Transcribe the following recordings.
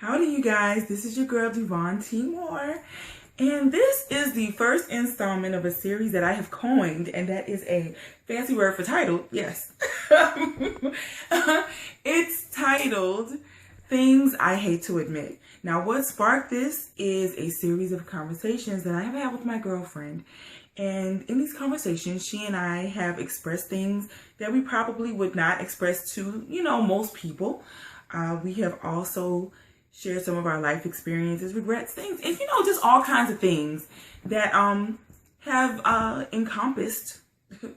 Howdy, you guys. This is your girl, DuVonne Timor. And this is the first installment of a series that I have coined, and that is a fancy word for title. Yes. It's titled Things I Hate to Admit. Now, what sparked this is a series of conversations that I have had with my girlfriend. And in these conversations, she and I have expressed things that we probably would not express to, most people. We have also shared some of our life experiences, regrets, things, and just all kinds of things that have encompassed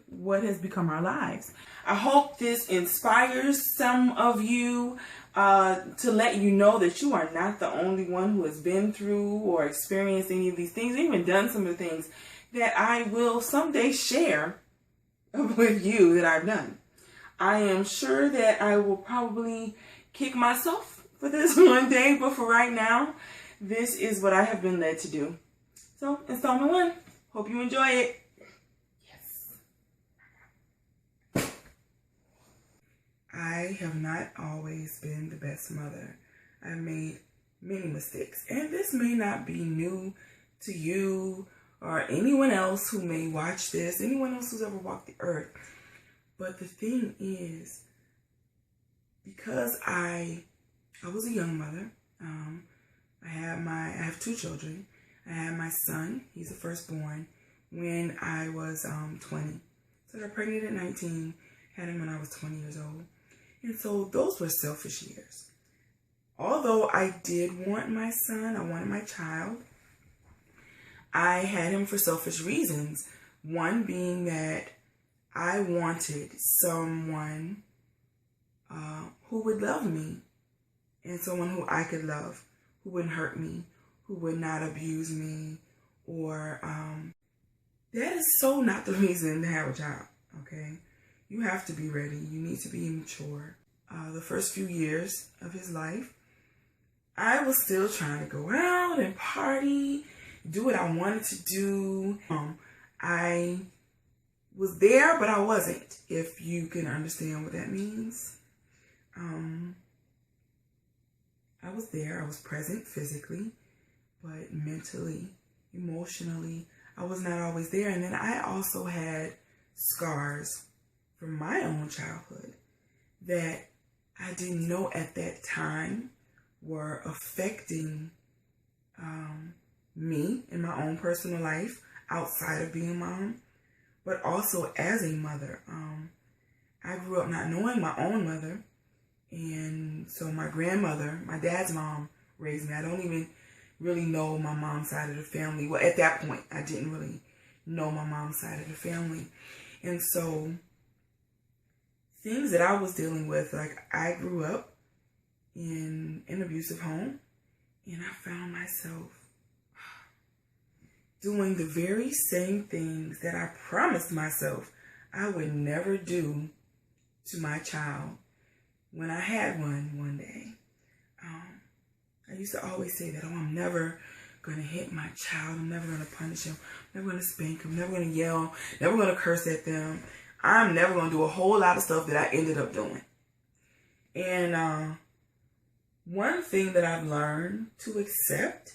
what has become our lives. I hope this inspires some of you to let you know that you are not the only one who has been through or experienced any of these things, or even done some of the things that I will someday share with you that I've done. I am sure that I will probably kick myself for this one day, but for right now, this is what I have been led to do. So, installment 1. Hope you enjoy it. Yes. I have not always been the best mother. I've made many mistakes, and this may not be new to you or anyone else who may watch this, anyone else who's ever walked the earth. But the thing is, because I was a young mother. I have 2 children. I had my son, he's the firstborn, when I was 20. So I got pregnant at 19, had him when I was 20 years old. And so those were selfish years. Although I did want my son, I wanted my child, I had him for selfish reasons. One being that I wanted someone who would love me, and someone who I could love, who wouldn't hurt me, who would not abuse me, or that is so not the reason to have a child, okay? You have to be ready. You need to be mature. The first few years of his life, I was still trying to go out and party, do what I wanted to do. I was there, but I wasn't, if you can understand what that means. I was there, I was present physically, but mentally, emotionally, I was not always there. And then I also had scars from my own childhood that I didn't know at that time were affecting me in my own personal life outside of being a mom, but also as a mother. I grew up not knowing my own mother. And so my grandmother, my dad's mom, raised me. I don't even really know my mom's side of the family. Well, at that point, I didn't really know my mom's side of the family. And so things that I was dealing with, like I grew up in an abusive home, and I found myself doing the very same things that I promised myself I would never do to my child when I had one day. I used to always say that, I'm never going to hit my child. I'm never going to punish him. I'm never going to spank him. Never going to yell. Never going to curse at them. I'm never going to do a whole lot of stuff that I ended up doing. And one thing that I've learned to accept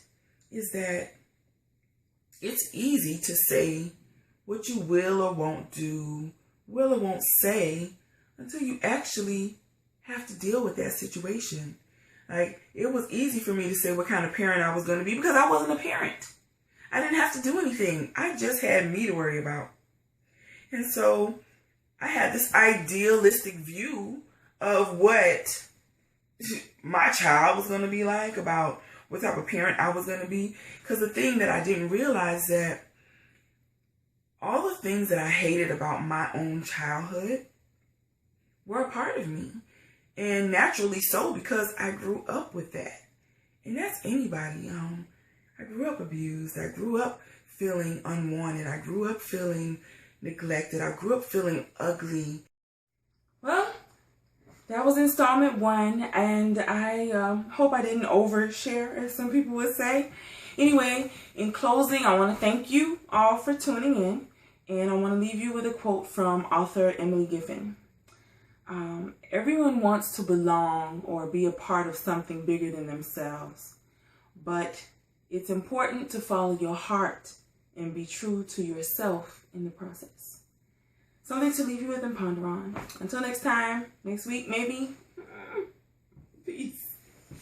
is that it's easy to say what you will or won't do, will or won't say, until you actually have to deal with that situation. Like, it was easy for me to say what kind of parent I was going to be because I wasn't a parent. I didn't have to do anything. I just had me to worry about. And so I had this idealistic view of what my child was going to be like, about what type of parent I was going to be. Because the thing that I didn't realize, that all the things that I hated about my own childhood were a part of me. And naturally so, because I grew up with that. And that's anybody. I grew up abused. I grew up feeling unwanted. I grew up feeling neglected. I grew up feeling ugly. Well, that was installment 1. And I hope I didn't overshare, as some people would say. Anyway, in closing, I want to thank you all for tuning in. And I want to leave you with a quote from author Emily Giffin. Everyone wants to belong or be a part of something bigger than themselves, but it's important to follow your heart and be true to yourself in the process. Something to leave you with and ponder on. Until next time, next week maybe,